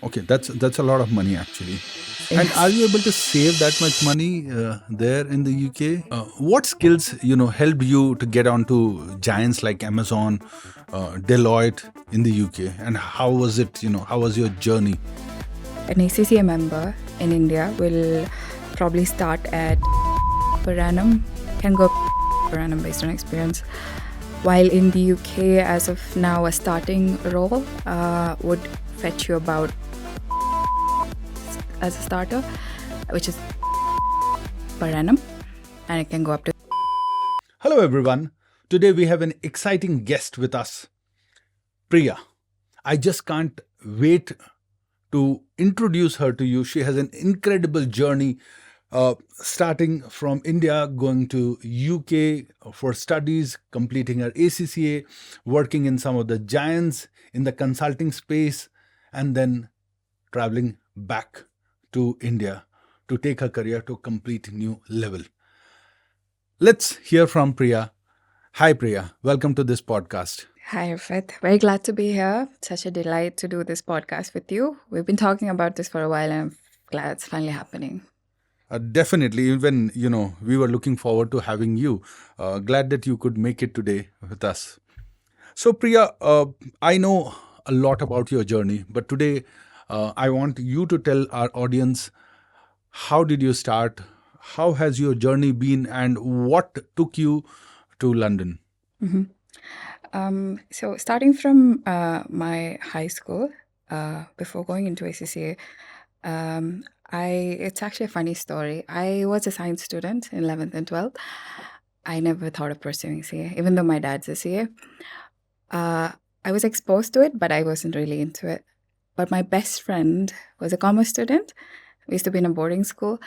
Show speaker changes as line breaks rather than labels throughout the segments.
Okay, that's a lot of money actually. And are
Yes.
you able to save that much money there in the UK? What skills helped you to get onto giants like Amazon, Deloitte in the UK? And how was it? How was your journey?
An ACCA member in India will probably start at per annum, can go per annum based on experience. While in the UK, as of now, a starting role would fetch you about as a starter, which is per annum, and it can go up to.
Hello everyone. Today we have an exciting guest with us, Priya. I just can't wait to introduce her to you. She has an incredible journey, starting from India, going to UK for studies, completing her ACCA, working in some of the giants in the consulting space, and then traveling back to India to take her career to a complete new level. Let's hear from Priya. Hi, Priya. Welcome to this podcast.
Hi, Irfat. Very glad to be here. Such a delight to do this podcast with you. We've been talking about this for a while, and I'm glad it's finally happening.
Definitely, even we were looking forward to having you. Glad that you could make it today with us. So, Priya, I know a lot about your journey, but today I want you to tell our audience, how did you start? How has your journey been, and what took you to London?
So starting from my high school, before going into ACCA, it's actually a funny story. I was a science student in 11th and 12th. I never thought of pursuing CA, even though my dad's a CA. I was exposed to it, but I wasn't really into it. But my best friend was a commerce student. We used to be in a boarding school,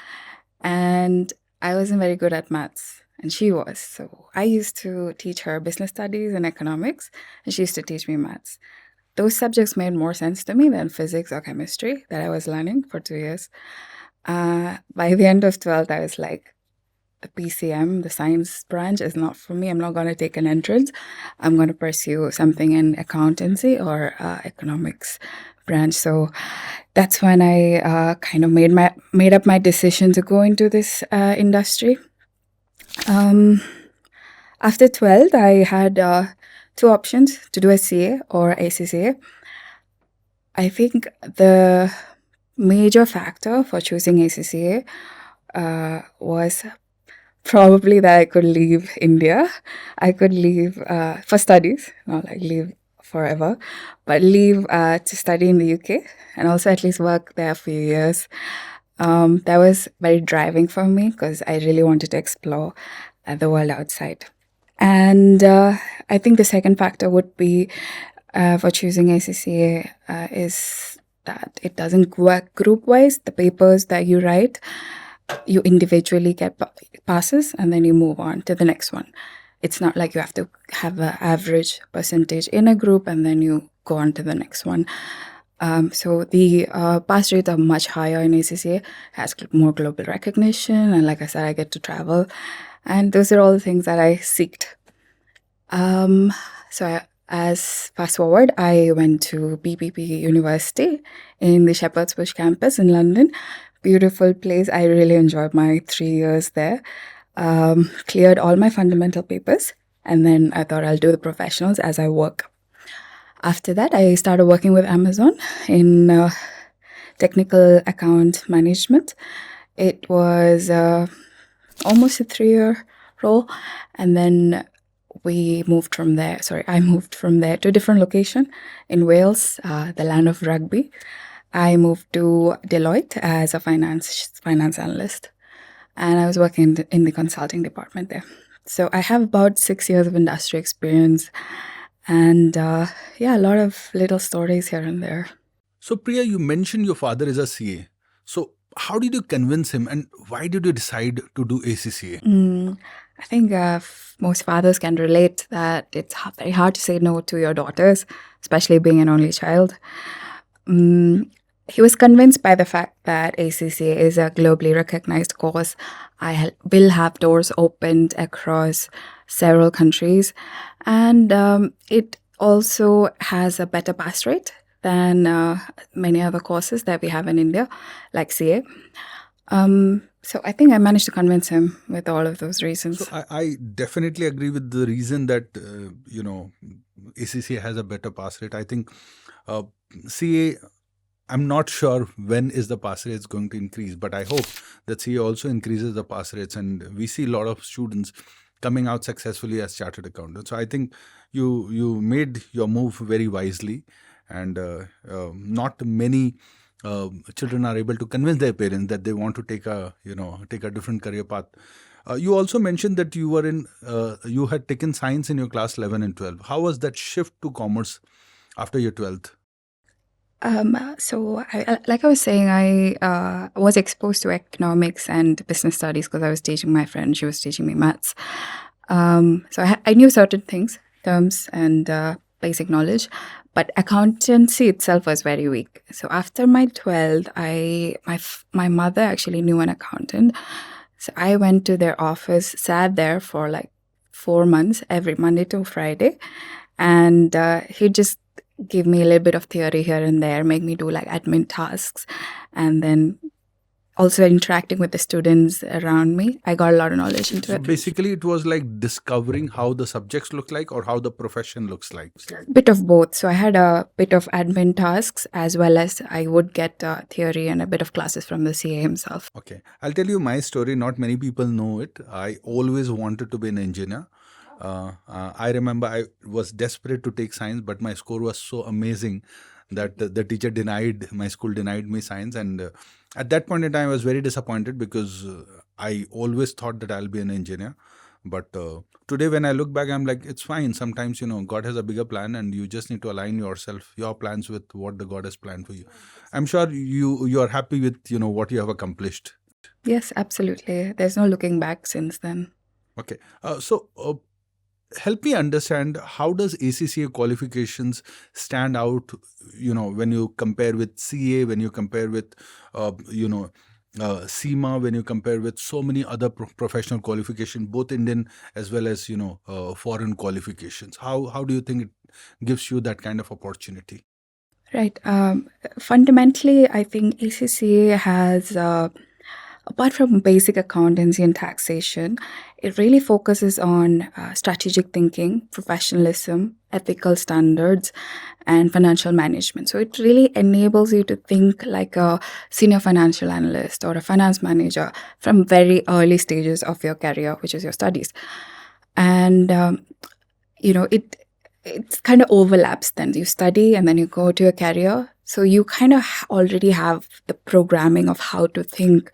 and I wasn't very good at maths, and she was. So I used to teach her business studies and economics, and she used to teach me maths. Those subjects made more sense to me than physics or chemistry that I was learning for 2 years. By the end of 12th, I was like, the PCM, the science branch, is not for me. I'm not going to take an entrance. I'm going to pursue something in accountancy or economics branch. So that's when I kind of made up my decision to go into this industry. Um, After 12th, I had two options to do a CA or ACCA. I think the major factor for choosing ACCA was probably that I could leave India. I could leave for studies, not like leave forever, but leave to study in the UK and also at least work there for a few years. That was very driving for me because I really wanted to explore the world outside. And I think the second factor would be for choosing ACCA is that it doesn't work group wise. The papers that you write, you individually get passes and then you move on to the next one. It's not like you have to have an average percentage in a group and then you go on to the next one. So the pass rates are much higher in ACCA, has more global recognition, and like I said, I get to travel. And those are all the things that I seeked. As fast forward, I went to BPP University in the Shepherd's Bush campus in London. Beautiful place. I really enjoyed my 3 years there. Cleared all my fundamental papers, and then I thought I'll do the professionals as I work. After that, I started working with Amazon in technical account management. It was almost a 3 year role, and then I moved from there to a different location in Wales, the land of rugby. I moved to Deloitte as a finance analyst, and I was working in the consulting department there. So I have about 6 years of industry experience, and yeah, a lot of little stories here and there.
So, Priya, you mentioned your father is a CA. So, how did you convince him, and why did you decide to do ACCA?
I think most fathers can relate that it's very hard to say no to your daughters, especially being an only child. He was convinced by the fact that ACCA is a globally recognized course. Will have doors opened across several countries, and it also has a better pass rate than many other courses that we have in India, like CA. So I think I managed to convince him with all of those reasons.
So I definitely agree with the reason that ACCA has a better pass rate. I think CA, I'm not sure when is the pass rates going to increase, but I hope that CA also increases the pass rates, and we see a lot of students coming out successfully as chartered accountants. So I think you made your move very wisely, and not many children are able to convince their parents that they want to take a different career path. You also mentioned that you had taken science in your class 11 and 12. How was that shift to commerce after your 12th?
So, like I was saying, I was exposed to economics and business studies because I was teaching my friend. She was teaching me maths. So I knew certain things, terms, and basic knowledge, but accountancy itself was very weak. So after my 12th, my mother actually knew an accountant. So I went to their office, sat there for like 4 months, every Monday to Friday, and he just give me a little bit of theory here and there, make me do like admin tasks, and then also interacting with the students around me. I got a lot of knowledge into
So
it.
basically, it was like discovering how the subjects look like or how the profession looks like.
Bit of both. So I had a bit of admin tasks as well as I would get theory and a bit of classes from the CA himself.
Okay, I'll tell you my story. Not many people know it. I always wanted to be an engineer. I remember I was desperate to take science, but my score was so amazing that the teacher my school denied me science. And at that point in time, I was very disappointed because I always thought that I'll be an engineer. But today, when I look back, I'm like, it's fine. Sometimes, God has a bigger plan, and you just need to align your plans with what the God has planned for you. I'm sure you are happy with, what you have accomplished.
Yes, absolutely. There's no looking back since then.
Okay. So help me understand, how does ACCA qualifications stand out, when you compare with CA, when you compare with, CIMA, when you compare with so many other professional qualifications, both Indian as well as, foreign qualifications. How do you think it gives you that kind of opportunity?
Right. Fundamentally, I think ACCA has, apart from basic accountancy and taxation, it really focuses on strategic thinking, professionalism, ethical standards, and financial management. So it really enables you to think like a senior financial analyst or a finance manager from very early stages of your career, which is your studies. And, it kind of overlaps. Then you study and then you go to your career. So you kind of already have the programming of how to think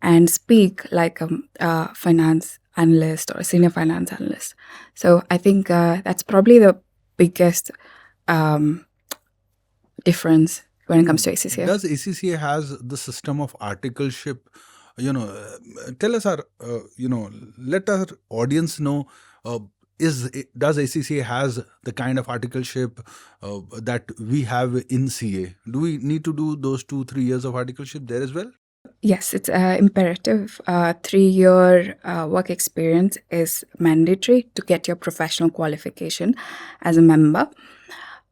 and speak like a finance analyst or a senior finance analyst. So I think that's probably the biggest difference when it comes to ACCA.
Does ACCA has the system of articleship? Tell us let our audience know, does ACCA has the kind of articleship that we have in CA? Do we need to do those 2-3 years of articleship there as well?
Yes, it's imperative. 3-year work experience is mandatory to get your professional qualification as a member.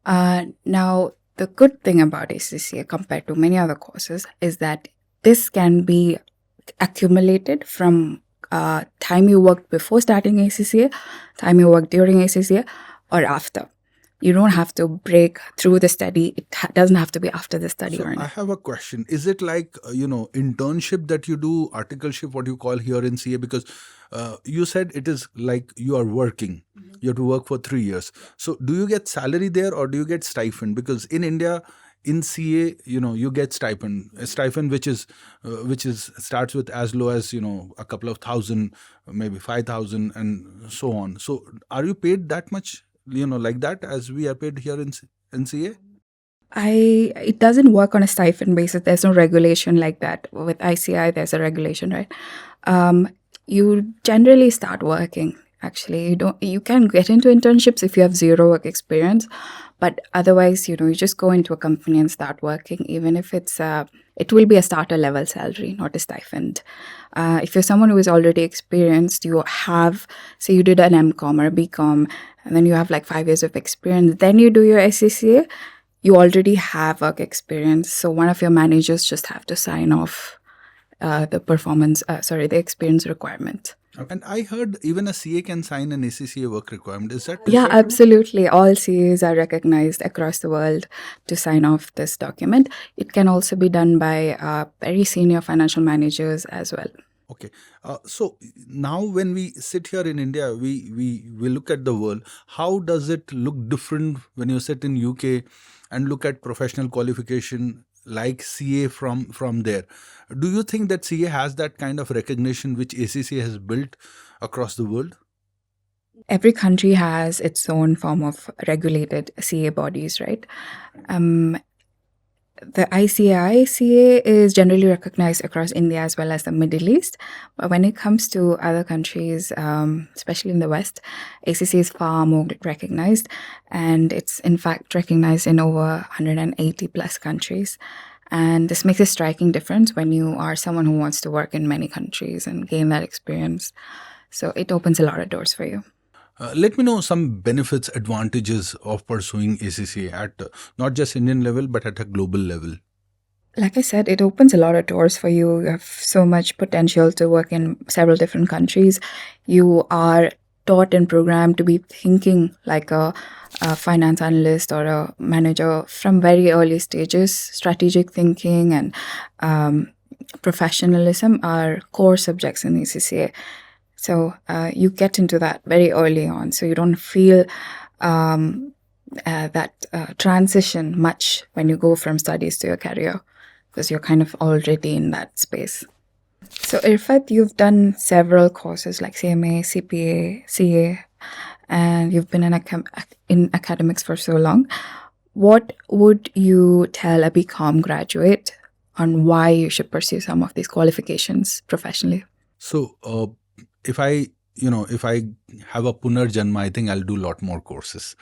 Now, the good thing about ACCA compared to many other courses is that this can be accumulated from time you worked before starting ACCA, time you worked during ACCA, or after. You don't have to break through the study. It doesn't have to be after the study
So
or
I
anything.
have a question. Is it like, internship that you do, articleship, what you call here in CA? Because you said it is like you are working. You have to work for 3 years. So do you get salary there or do you get stipend? Because in India, in CA, you get a stipend which is starts with as low as, a couple of thousand, maybe 5,000 and so on. So are you paid that much, like that as we are paid here in CA?
It doesn't work on a stipend basis. There's no regulation like that. With ICI, there's a regulation, right? You generally start working. Actually, you can get into internships if you have zero work experience, but otherwise, you just go into a company and start working. Even if it will be a starter level salary, not a stipend. If you're someone who is already experienced, say you did an MCom or a BCom, and then you have like 5 years of experience, then you do your SCCA. you already have work experience. So one of your managers just have to sign off the experience requirement.
And I heard even a CA can sign an ACCA work requirement. Is that
Yeah,
true?
absolutely. All CAs are recognized across the world to sign off this document. It can also be done by very senior financial managers as well.
Okay. So now when we sit here in India, we look at the world. How does it look different when you sit in UK and look at professional qualification like CA from there? Do you think that CA has that kind of recognition which ACCA has built across the world?
Every country has its own form of regulated CA bodies, right? The ICAI-CA is generally recognized across India as well as the Middle East. But when it comes to other countries, especially in the West, ACCA is far more recognized. And it's in fact recognized in over 180 plus countries. And this makes a striking difference when you are someone who wants to work in many countries and gain that experience. So it opens a lot of doors for you.
Let me know some benefits, advantages of pursuing ACCA at not just Indian level, but at a global level.
Like I said, it opens a lot of doors for you. You have so much potential to work in several different countries. You are taught and programmed to be thinking like a finance analyst or a manager from very early stages. Strategic thinking and professionalism are core subjects in ACCA. So you get into that very early on. So you don't feel that transition much when you go from studies to your career, because you're kind of already in that space. So Irfat, you've done several courses like CMA, CPA, CA, and you've been in academics for so long. What would you tell a BCom graduate on why you should pursue some of these qualifications professionally?
So if I have a punarjanma, I think I'll do a lot more courses.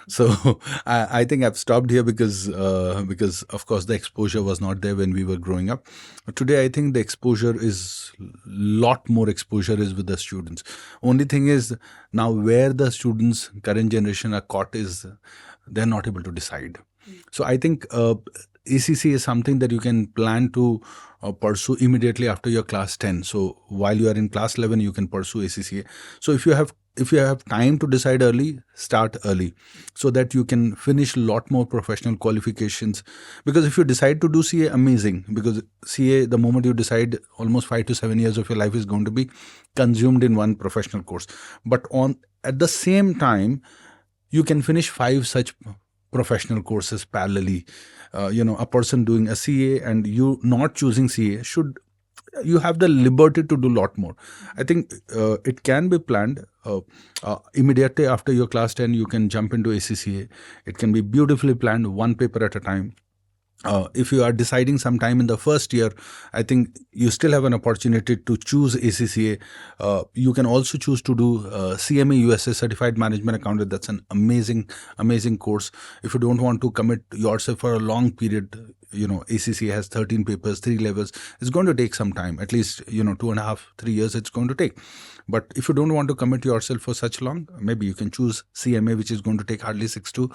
So I think I've stopped here because of course the exposure was not there when we were growing up. But today I think the exposure is lot more exposure is with the students. Only thing is now where the students current generation are caught is they're not able to decide. So I think ACC is something that you can plan to pursue immediately after your class 10. So while you are in class 11, you can pursue ACCA. So if you have time to decide early, start early so that you can finish a lot more professional qualifications. Because if you decide to do CA, amazing. Because CA, the moment you decide, almost 5 to 7 years of your life is going to be consumed in one professional course. But at the same time, you can finish 5 such professional courses parallelly. A person doing a CA and you not choosing CA you have the liberty to do a lot more. I think it can be planned immediately after your class 10. You can jump into ACCA. It can be beautifully planned, one paper at a time. If you are deciding sometime in the first year, I think you still have an opportunity to choose ACCA. You can also choose to do CMA USA Certified Management Accountant. That's an amazing course. If you don't want to commit yourself for a long period, ACCA has 13 papers, 3 levels. It's going to take some time, at least 2.5, 3 years it's going to take. But if you don't want to commit yourself for such long, maybe you can choose CMA, which is going to take hardly 6 to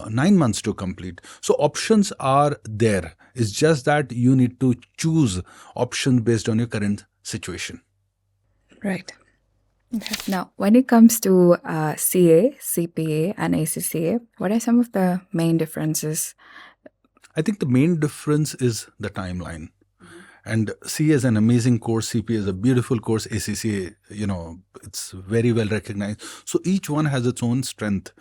9 months to complete. So options are there. It's just that you need to choose options based on your current situation.
Right. Okay. Now, when it comes to CA, CPA, and ACCA, what are some of the main differences?
I think the main difference is the timeline. And CA is an amazing course. CPA is a beautiful course. ACCA, it's very well recognized. So each one has its own strength.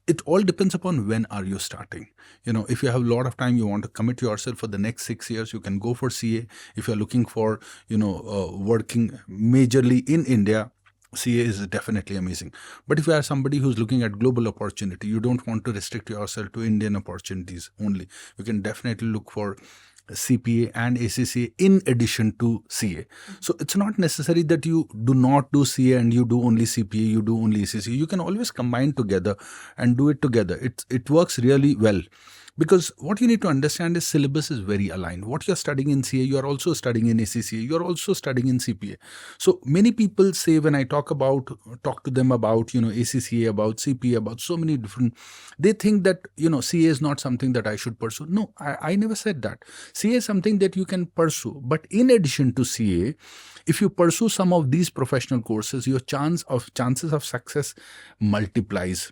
It all depends upon when are you starting. If you have a lot of time, you want to commit yourself for the next 6 years, you can go for CA. If you're looking for, working majorly in India, CA is definitely amazing. But if you are somebody who's looking at global opportunity, you don't want to restrict yourself to Indian opportunities only, you can definitely look for CPA and ACCA in addition to CA. So it's not necessary that you do not do CA and you do only CPA, you do only ACCA. You can always combine together and do it together. It works really well. Because what you need to understand is syllabus is very aligned. What you're studying in CA, you're also studying in ACCA, you're also studying in CPA. So many people say, when I talk to them about, ACCA, about CPA, about so many different, they think that, CA is not something that I should pursue. No, I never said that. CA is something that you can pursue. But in addition to CA, if you pursue some of these professional courses, your chances of success multiplies.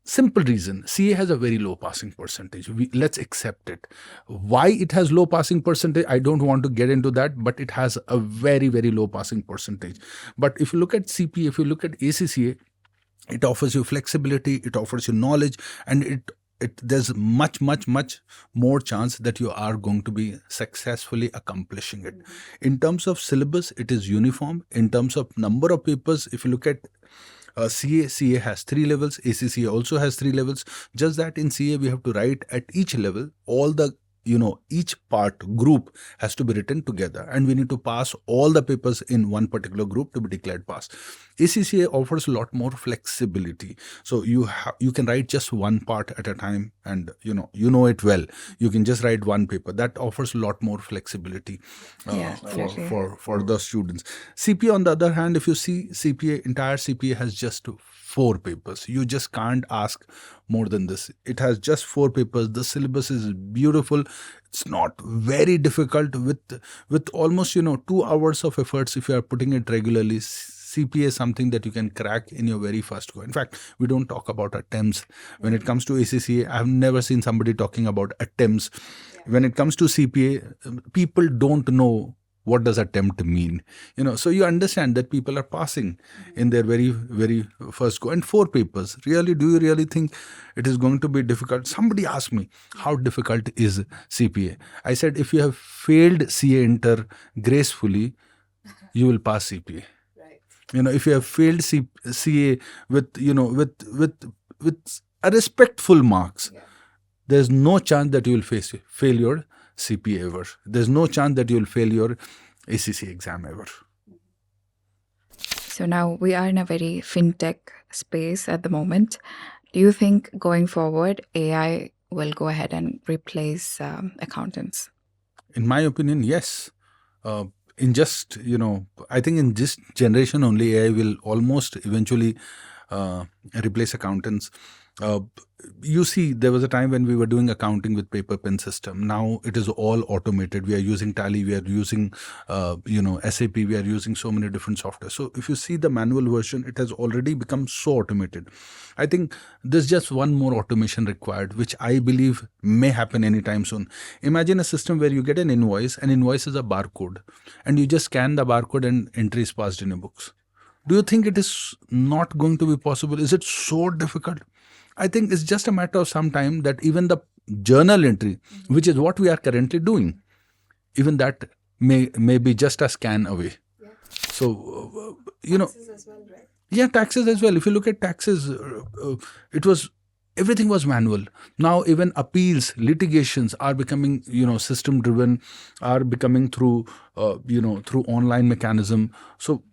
Simple reason, CA has a very low passing percentage. Let's accept it. Why it has low passing percentage, I don't want to get into that, but it has a very, very low passing percentage. But if you look at CPA, if you look at ACCA, it offers you flexibility, it offers you knowledge, and there's much more chance that you are going to be successfully accomplishing it. In terms of syllabus, it is uniform. In terms of number of papers, if you look at CA has 3 levels, ACCA also has 3 levels. Just that in CA we have to write at each level all the, each part group has to be written together, and we need to pass all the papers in one particular group to be declared pass. ACCA offers a lot more flexibility, so you can write just one part at a time, and it well. You can just write one paper. That offers a lot more flexibility for the students. CPA, on the other hand, if you see entire CPA has just 4 papers. You just can't ask more than this. It has just 4 papers. The syllabus is beautiful. It's not very difficult, with almost 2 hours of efforts. If you are putting it regularly, CPA is something that you can crack in your very first go. In fact, we don't talk about attempts. When it comes to ACCA, I've never seen somebody talking about attempts. When it comes to CPA, people don't know what does attempt mean. So you understand that people are passing in their very, very first go. And 4 papers. Really, do you really think it is going to be difficult? Somebody asked me, how difficult is CPA? I said, if you have failed CA Inter gracefully, you will pass CPA. If you have failed CA with a respectful marks, there's no chance that you will fail your CPA ever. There's no chance that you will fail your ACC exam ever.
So now we are in a very fintech space at the moment. Do you think going forward, AI will go ahead and replace accountants?
In my opinion, yes. In just, I think in this generation only, AI will almost eventually replace accountants. You see, there was a time when we were doing accounting with paper pen system. Now it is all automated. We are using Tally, we are using SAP, we are using so many different software. So if you see the manual version, it has already become so automated. I think there's just one more automation required, which I believe may happen anytime soon. Imagine a system where you get an invoice, and invoice is a barcode, and you just scan the barcode and entry is passed in your books. Do you think it is not going to be possible? Is it so difficult? I think it's just a matter of some time that even the journal entry, which is what we are currently doing, even that may be just a scan away.
Yeah.
So,
Taxes as well, right?
Yeah, taxes as well. If you look at taxes, everything was manual. Now even appeals, litigations are becoming, system driven, are becoming through, through online mechanism. So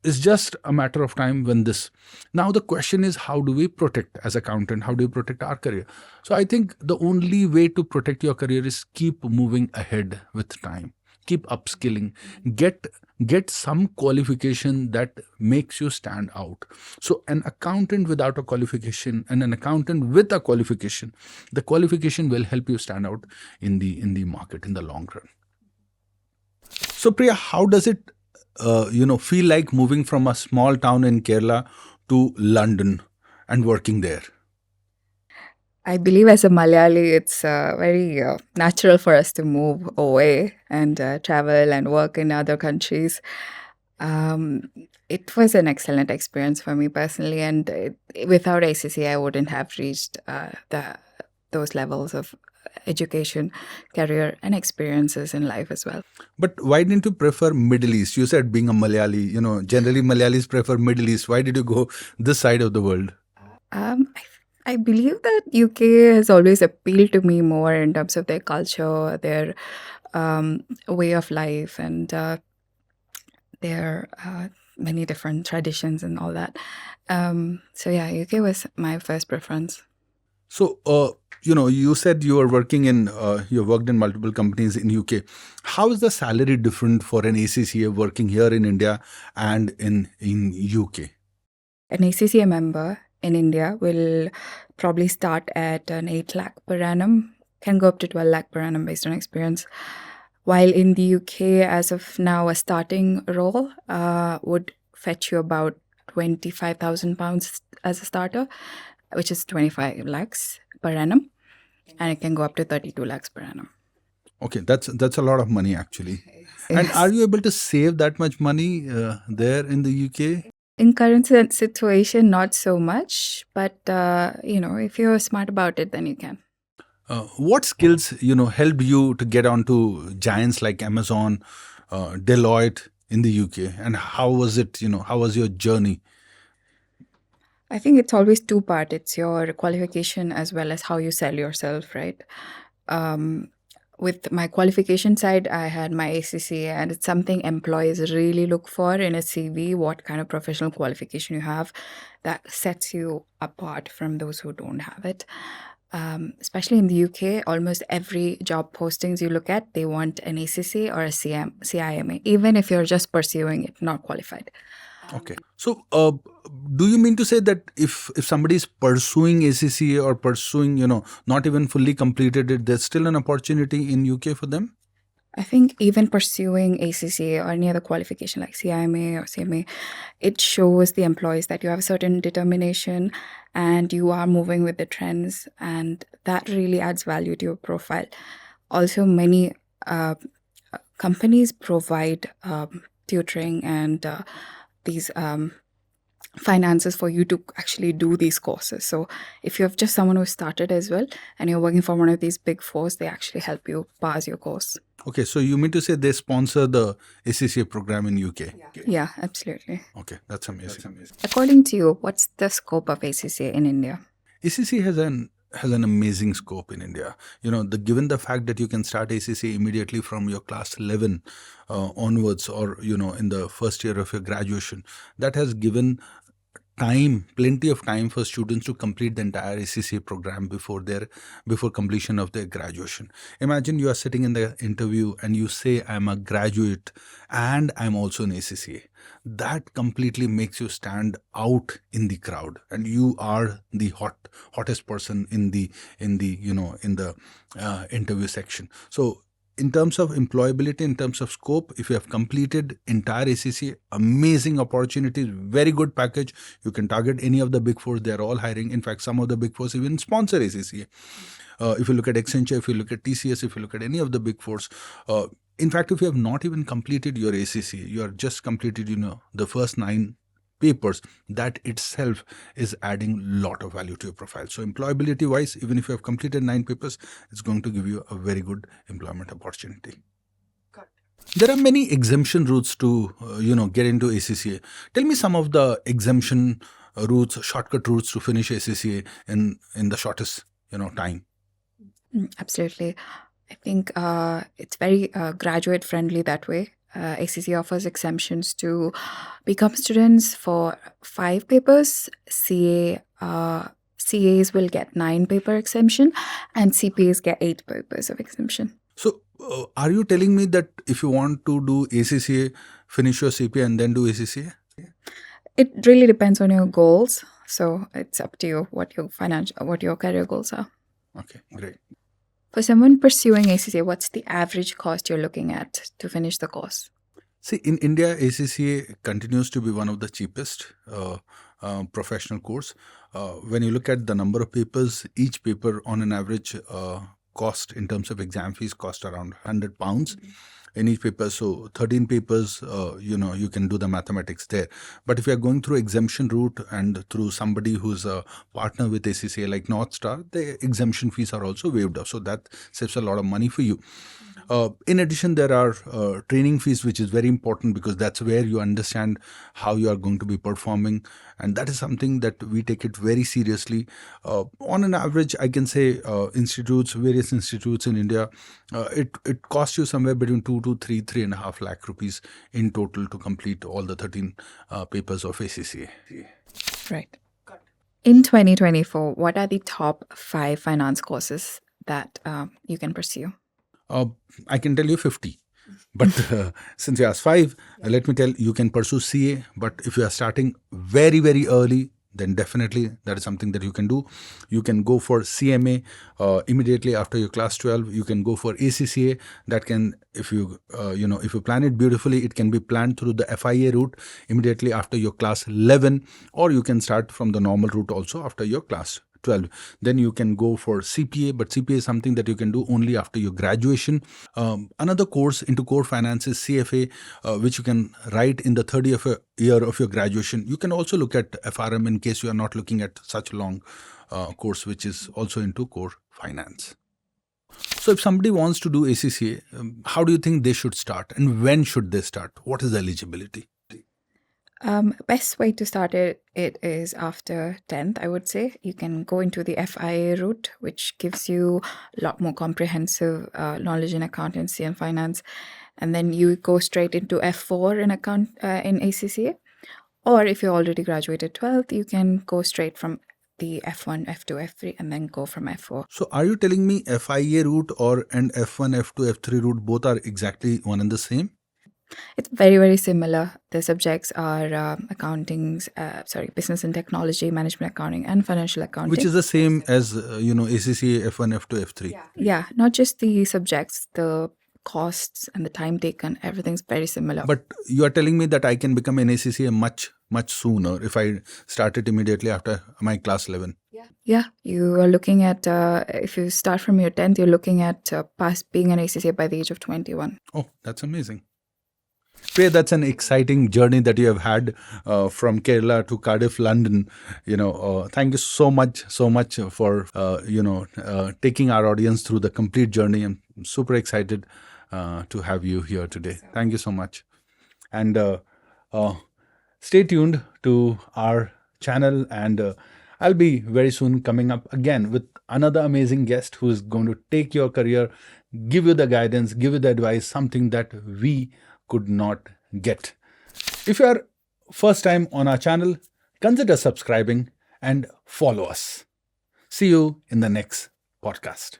it's just a matter of time when this. Now the question is, how do we protect as accountant? How do we protect our career? So I think the only way to protect your career is keep moving ahead with time. Keep upskilling. Get some qualification that makes you stand out. So an accountant without a qualification and an accountant with a qualification, the qualification will help you stand out in the market in the long run. So Priya, how does it feel like moving from a small town in Kerala to London and working there?
I believe as a Malayali, it's very natural for us to move away and travel and work in other countries. It was an excellent experience for me personally, and without ACC, I wouldn't have reached those levels of education, career, and experiences in life as well.
But why didn't you prefer Middle East? You said being a Malayali, generally Malayalis prefer Middle East. Why did you go this side of the world?
I believe that UK has always appealed to me more in terms of their culture, their way of life, and their many different traditions and all that. So yeah, UK was my first preference.
So, you said you are working in, you worked in multiple companies in UK. How is the salary different for an ACCA working here in India and in UK?
An ACCA member in India will probably start at an 8 lakh per annum, can go up to 12 lakh per annum based on experience. While in the UK, as of now, a starting role would fetch you about £25,000 as a starter, which is 25 lakhs per annum, and it can go up to 32 lakhs per annum.
Okay, that's a lot of money actually. And
Yes.
are you able to save that much money there in the UK?
In current situation, not so much, but if you're smart about it, then you can.
What skills helped you to get onto giants like Amazon, Deloitte in the UK, and how was it? How was your journey?
I think it's always two-part. It's your qualification as well as how you sell yourself, right? With my qualification side, I had my ACCA, and it's something employees really look for in a CV, what kind of professional qualification you have that sets you apart from those who don't have it. Especially in the UK, almost every job postings you look at, they want an ACCA or a CIMA, even if you're just pursuing it, not qualified.
Okay. So, do you mean to say that if somebody is pursuing ACCA or pursuing, not even fully completed it, there's still an opportunity in UK for them?
I think even pursuing ACCA or any other qualification like CIMA or CMA, it shows the employees that you have a certain determination and you are moving with the trends, and that really adds value to your profile. Also, many companies provide tutoring and these finances for you to actually do these courses. So if you have just someone who started as well and you're working for one of these big fours, they actually help you pass your course.
Okay, so you mean to say they sponsor the ACCA program in UK?
Yeah, absolutely.
Okay, that's amazing.
According to you, what's the scope of ACCA in India?
ACCA has an amazing scope in India. Given the fact that you can start ACCA immediately from your class 11 onwards, or in the first year of your graduation, that has given plenty of time for students to complete the entire ACCA program before completion of their graduation. Imagine you are sitting in the interview and you say, I'm a graduate and I'm also an ACCA. That completely makes you stand out in the crowd, and you are the hottest person in the interview section. So in terms of employability, in terms of scope, if you have completed entire ACCA, amazing opportunities, very good package. You can target any of the big four. They're all hiring. In fact, some of the big fours even sponsor ACCA. If you look at Accenture, if you look at TCS, if you look at any of the big fours, in fact, if you have not even completed your ACCA, you are just completed, the first 9 papers, that itself is adding lot of value to your profile. So employability wise, even if you have completed 9 papers, it's going to give you a very good employment opportunity. There are many exemption routes to get into ACCA. Tell me some of the exemption routes, shortcut routes to finish ACCA in the shortest time.
Absolutely. I think it's very graduate friendly that way. ACCA offers exemptions to become students for 5 papers. CAs will get 9 paper exemption, and CPAs get 8 papers of exemption.
So, are you telling me that if you want to do ACCA, finish your CPA and then do ACCA?
It really depends on your goals. So it's up to you what your career goals are.
Okay, great.
For someone pursuing ACCA, what's the average cost you're looking at to finish the course?
See, in India, ACCA continues to be one of the cheapest professional course. When you look at the number of papers, each paper on an average cost in terms of exam fees cost around £100 in each paper. So 13 papers, you can do the mathematics there. But if you are going through exemption route and through somebody who's a partner with ACCA like North Star, the exemption fees are also waived off. So that saves a lot of money for you. In addition, there are training fees, which is very important because that's where you understand how you are going to be performing. And that is something that we take it very seriously. On an average, I can say various institutes in India, it costs you somewhere between 2 to 3.5 lakh rupees in total to complete all the 13 papers of ACCA.
Right. In 2024, what are the top 5 finance courses that you can pursue?
I can tell you 50. But since you asked 5, let me tell you can pursue CA. But if you are starting very, very early, then definitely that is something that you can do. You can go for CMA immediately after your class 12. You can go for ACCA. That can, if you if you plan it beautifully, it can be planned through the FIA route immediately after your class 11, or you can start from the normal route also after your class 12. Then you can go for CPA, but CPA is something that you can do only after your graduation. Another course into core finance is CFA, which you can write in the third year of your graduation. You can also look at FRM in case you are not looking at such a long course, which is also into core finance. So if somebody wants to do ACCA, how do you think they should start, and when should they start? What is the eligibility?
Best way to start it is after 10th, I would say. You can go into the FIA route, which gives you a lot more comprehensive knowledge in accountancy and finance. And then you go straight into F4 in in ACCA. Or if you already graduated 12th, you can go straight from the F1, F2, F3, and then go from F4.
So are you telling me FIA route and F1, F2, F3 route both are exactly one and the same?
It's very, very similar. The subjects are business and technology, management accounting, and financial accounting.
Which is the same as, ACCA, F1, F2, F3.
Yeah, not just the subjects, the costs and the time taken, everything's very similar.
But you are telling me that I can become an ACCA much, much sooner if I start it immediately after my class 11.
Yeah, you are looking at, if you start from your 10th, you're looking at being an ACCA by the age of 21.
Oh, that's amazing. Priya, that's an exciting journey that you have had from Kerala to Cardiff, London. Thank you so much for taking our audience through the complete journey. I'm super excited to have you here today. Thank you so much, and stay tuned to our channel. And I'll be very soon coming up again with another amazing guest who is going to take your career, give you the guidance, give you the advice, something that we could not get. If you are first time on our channel, consider subscribing and follow us. See you in the next podcast.